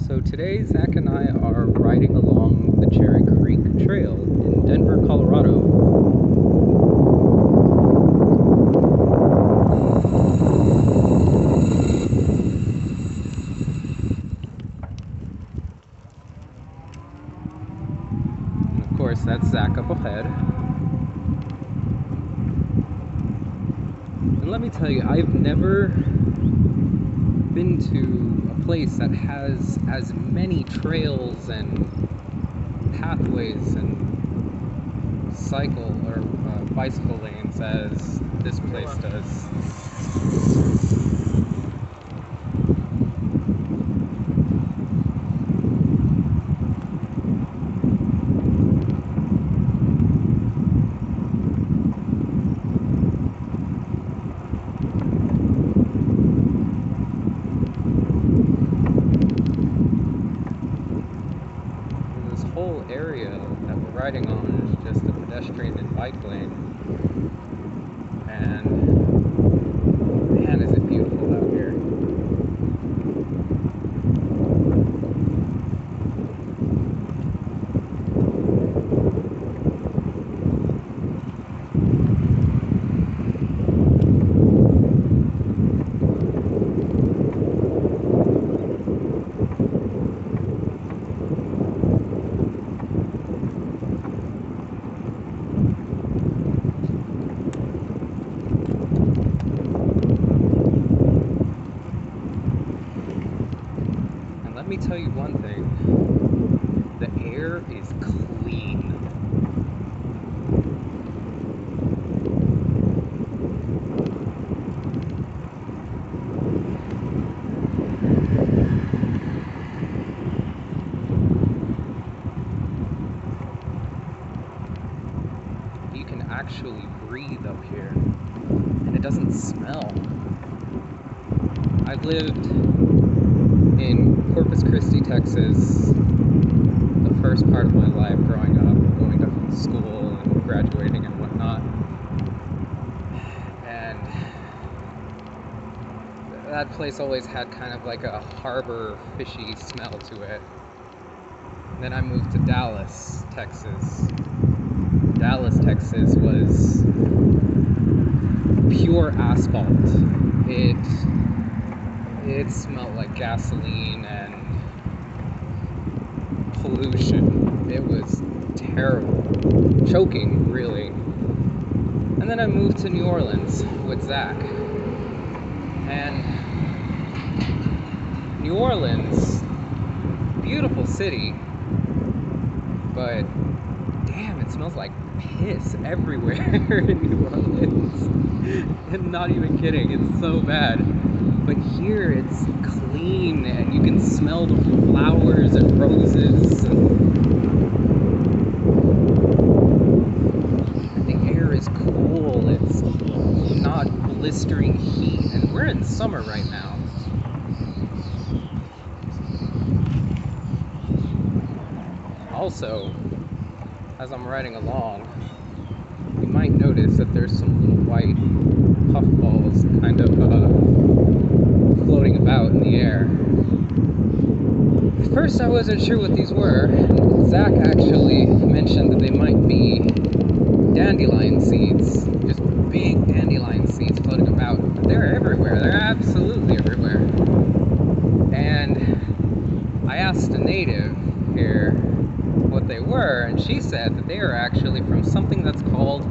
So today, Zach and I are riding along the Cherry Creek Trail in Denver, Colorado. And of course, that's Zach up ahead. And let me tell you, I've never been to a place that has as many trails and pathways and cycle or bicycle lanes as this place does. This whole area that we're riding on is just a pedestrian and bike lane. And man, is it beautiful out here. Let me tell you one thing, the air is clean. You can actually breathe up here, and it doesn't smell. I've lived in Corpus Christi, Texas, the first part of my life growing up, going to school and graduating and whatnot. And that place always had kind of like a harbor fishy smell to it. And then I moved to Dallas, Texas. Dallas, Texas was pure asphalt. It smelled like gasoline and pollution. It was terrible. Choking, really. And then I moved to New Orleans with Zach. And New Orleans, beautiful city, but damn, it smells like piss everywhere in New Orleans. I'm not even kidding, it's so bad. But here it's clean and you can smell the flowers and roses. And the air is cool, it's not blistering heat. And we're in summer right now. Also, as I'm riding along, you might notice that there's some little white puffballs kind of floating about in the air. At first I wasn't sure what these were. Zach actually mentioned that they might be dandelion seeds, just big dandelion seeds floating about. But they're everywhere, they're absolutely everywhere. And I asked a native here what they were, and she said that they are actually from something that's called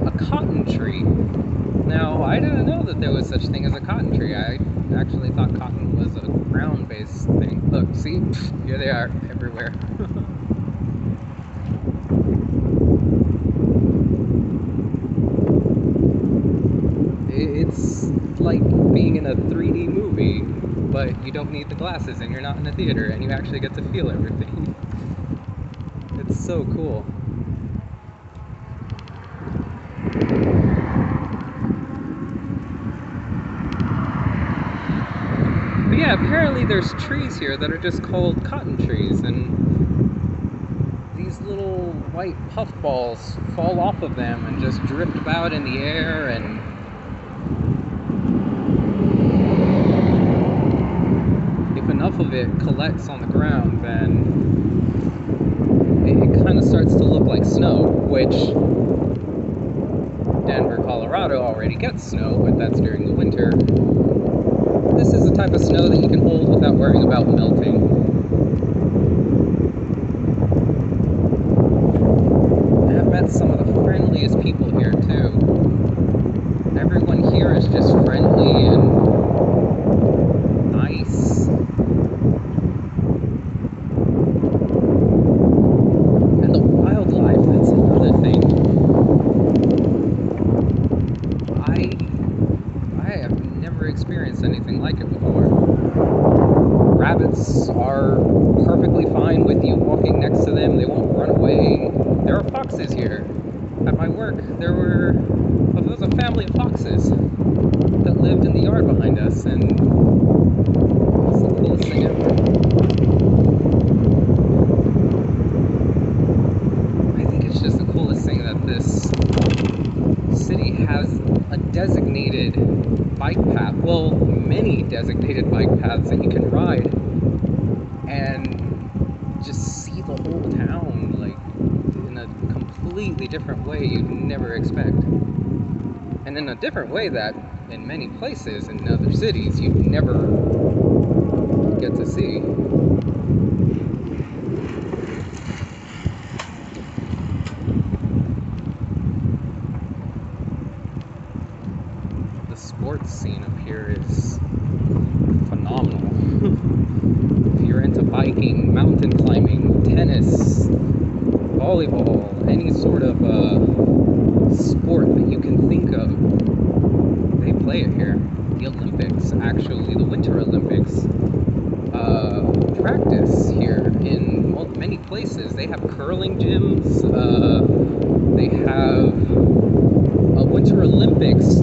a cotton tree. Now, I didn't know that there was such thing as a cotton tree. I actually thought cotton was a ground-based thing. Look, see? Here they are, everywhere. It's like being in a 3D movie, but you don't need the glasses and you're not in a theater, and you actually get to feel everything. It's so cool. But yeah, apparently there's trees here that are just called cotton trees, and these little white puffballs fall off of them and just drift about in the air, and if enough enough of it collects on the ground, then it kind of starts to look like snow, which Denver, Colorado already gets snow, but that's during the winter. This is the type of snow that you can hold without worrying about melting. I've met some of the friendliest people here too. Everyone here is just friendly and nice. And the wildlife, that's another thing. I have never experienced anything like it before. Rabbits are perfectly fine with you walking next to them. They won't run away. There are foxes here. At my work, there was a family of foxes that lived in the yard behind us, and it's the coolest thing ever. I think it's just the coolest thing that this city has a designated bike path, well, many designated bike paths that you can ride and just see the whole town, like, in a completely different way you'd never expect. And in a different way that, in many places in other cities, you'd never get to see. The sports scene up here is phenomenal. If you're into biking, mountain climbing, tennis, volleyball, any sort of sport that you can think of, they play it here. The Olympics, actually, the Winter Olympics, practice here in many places. They have curling gyms, they have a Winter Olympics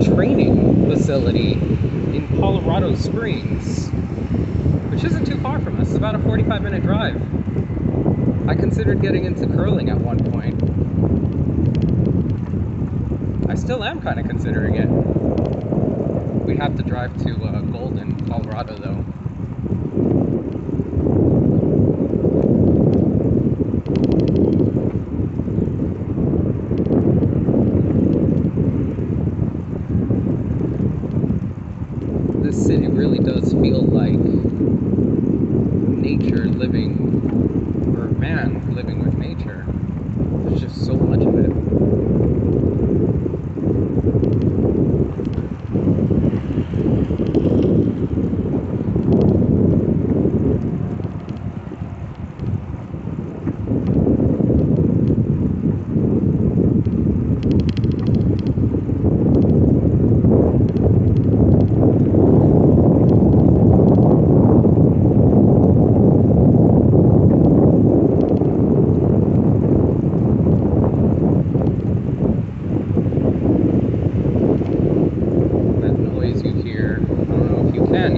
training facility in Colorado Springs, which isn't too far from us. It's about a 45-minute drive. I considered getting into curling at one point. I still am kind of considering it. We'd have to drive to Golden, Colorado, though. This city really does feel like nature living, or man living with nature. There's just so much of it.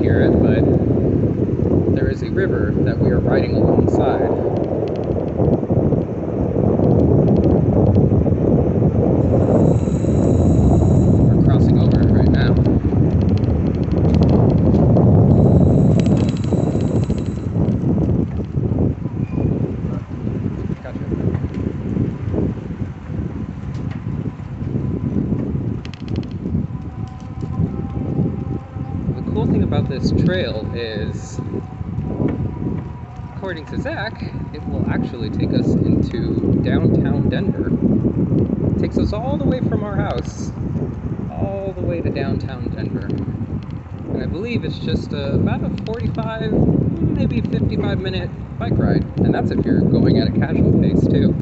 Hear it, but there is a river that we are riding alongside. We're crossing over it right now. Gotcha. The cool thing about this trail is, according to Zach, it will actually take us into downtown Denver. It takes us all the way from our house, all the way to downtown Denver. And I believe it's just about a 45, maybe 55-minute bike ride. And that's if you're going at a casual pace, too.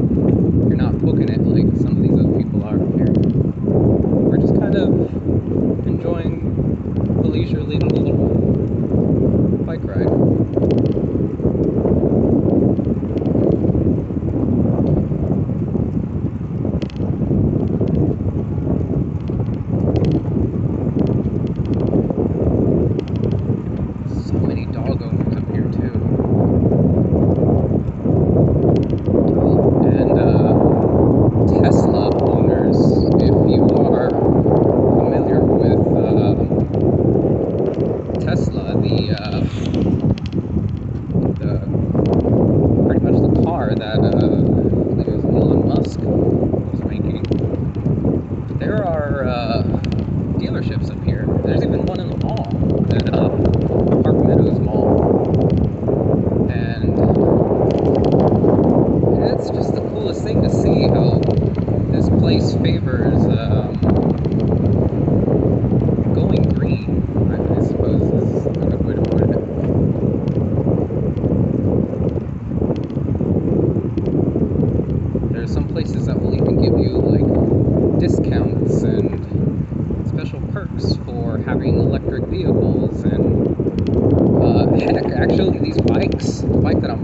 You're not booking it like some of these other people are up here. We're just kind of enjoying the leisurely little bike ride. So many dog owners up here too. Oh, and Tesla owners, if you are familiar with Tesla, the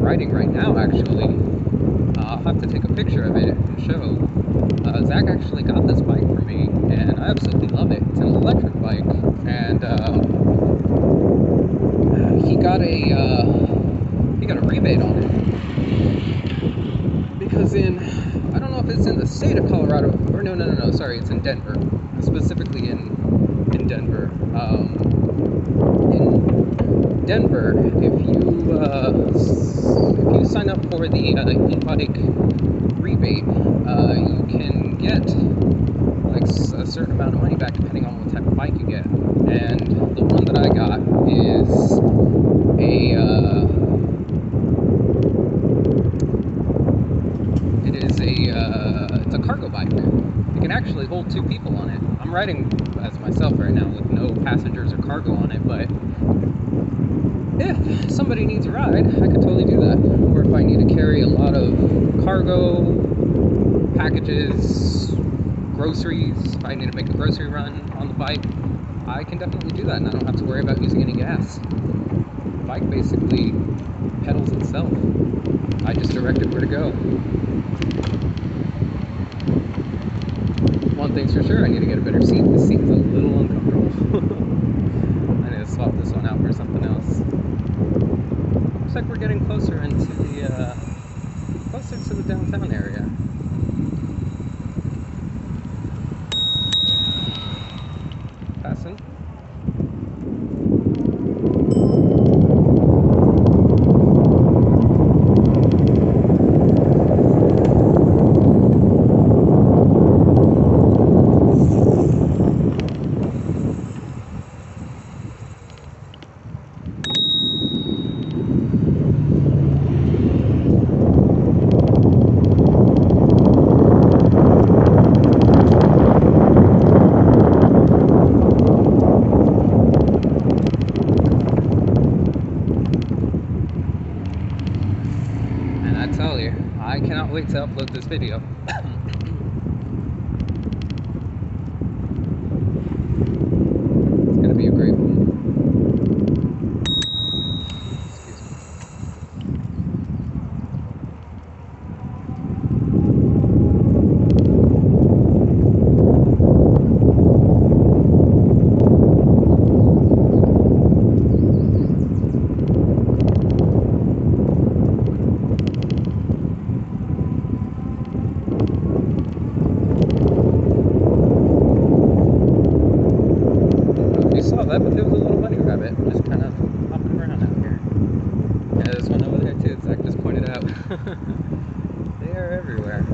riding right now, actually. I'll have to take a picture of it and show. Zach actually got this bike for me, and I absolutely love it. It's an electric bike, and he got a rebate on it because I don't know if it's in the state of Colorado, or no, sorry, it's in Denver, specifically in Denver. In Denver, if you sign up for the e-bike rebate, you can get like a certain amount of money back depending on what type of bike you get. And the one that I got is it's a cargo bike. You can actually hold 2 people on it. I'm riding as myself right now with no passengers or cargo on it, but if somebody needs a ride, I could totally do that. Or if I need to carry a lot of cargo, packages, groceries, if I need to make a grocery run on the bike, I can definitely do that, and I don't have to worry about using any gas. The bike basically pedals itself. I just direct it where to go. One thing's for sure, I need to get a better seat. This seat is a little uncomfortable. I need to swap this one out for something else. Looks like we're getting closer into closer to the downtown area. Passing. I cannot wait to upload this video. It's gonna be a great one. But there was a little bunny rabbit just kind of hopping around out here. Yeah, there's one over there too, Zach just pointed out. They are everywhere.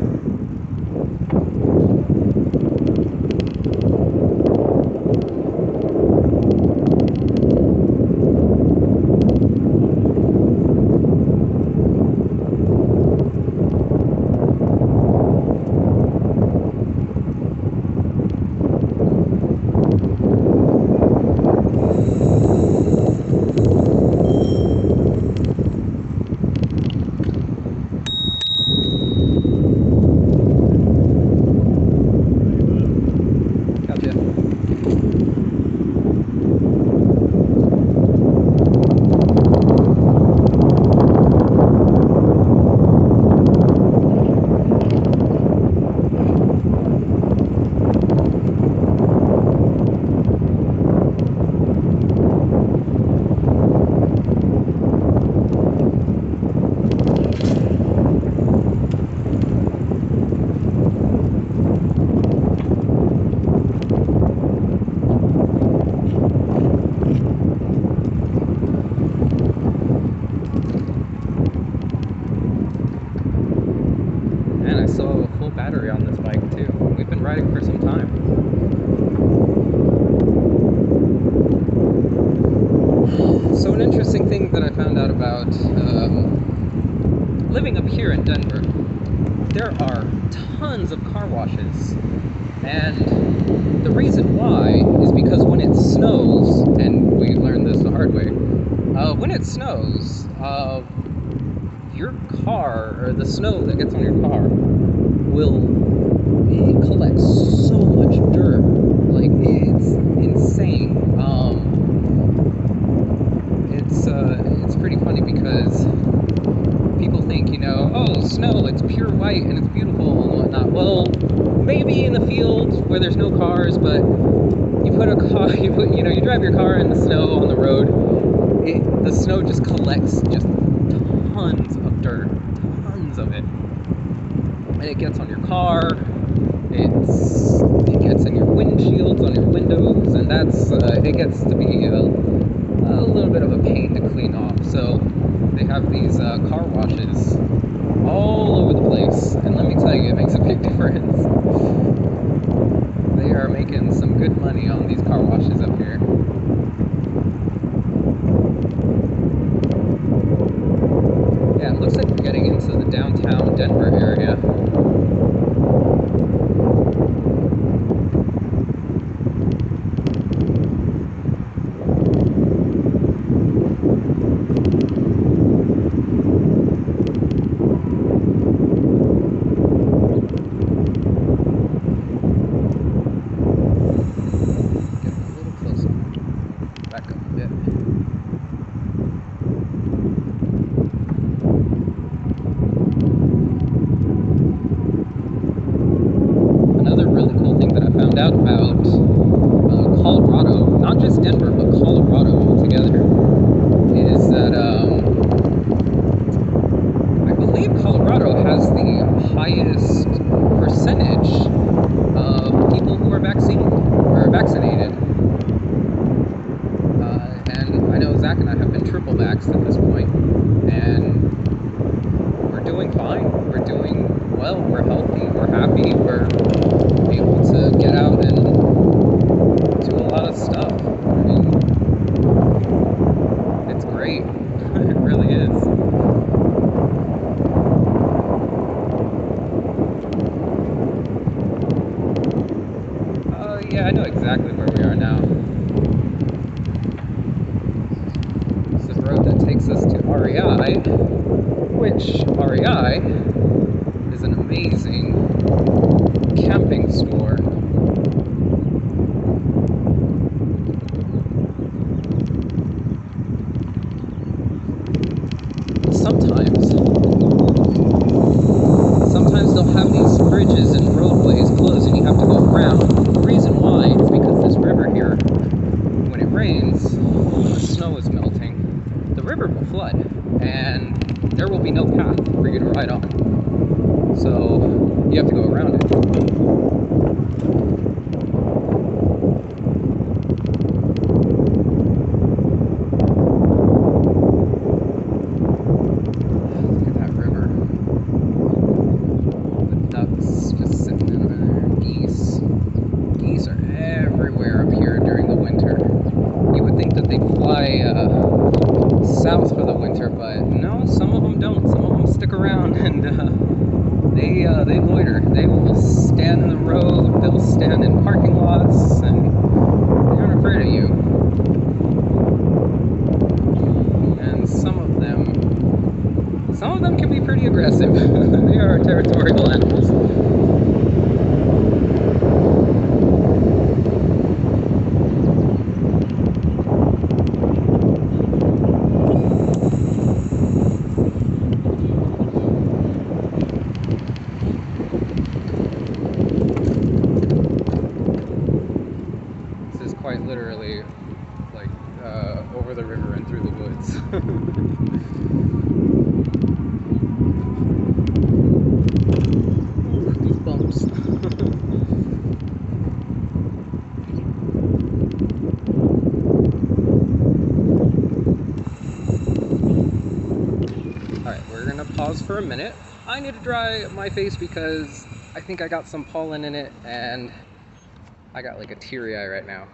Battery on this bike too. We've been riding for some time. So an interesting thing that I found out about living up here in Denver, there are tons of car washes, and the reason why is because when it snows, and we learned this the hard way, when it snows, your car, or the snow that gets on your car, it collects so much dirt, like it's insane. It's pretty funny because people think, you know, oh, snow, it's pure white and it's beautiful and whatnot. Well, maybe in the field where there's no cars, but you put a car, you drive your car in the snow on the road, the snow just collects just tons of dirt, tons of it. And it gets on your car, it gets in your windshields, on your windows, and it gets to be a little bit of a pain to clean off. So they have these car washes all over the place, and let me tell you, it makes a big difference. They are making some good money on these car washes up here. Yeah, it looks like we're getting into the downtown Denver area. Out about Colorado, not just Denver, but Colorado altogether, is that I believe Colorado has the highest percentage of people who are vaccinated. And I know Zach and I have been triple vaxxed at this point, and we're doing fine. We're doing well. We're healthy. We're happy. We're able to get out and do a lot of stuff. I mean, it's great. It really is. Yeah, I know exactly where we are now. This is the road that takes us to REI, which REI is an amazing camping store. Sometimes they'll have these bridges and roadways closed and you have to go around. The reason why is because this river here, when it rains, when the snow is melting, the river will flood and there will be no path for you to ride on. So you have to go around it. South for the winter, but no, some of them don't. Some of them stick around and they loiter. They will stand in the road, they'll stand in parking lots, and they aren't afraid of you. And some of them can be pretty aggressive. They are territorial animals. Quite literally, like, over the river and through the woods. These bumps. Alright, we're gonna pause for a minute. I need to dry my face because I think I got some pollen in it and I got like a teary eye right now.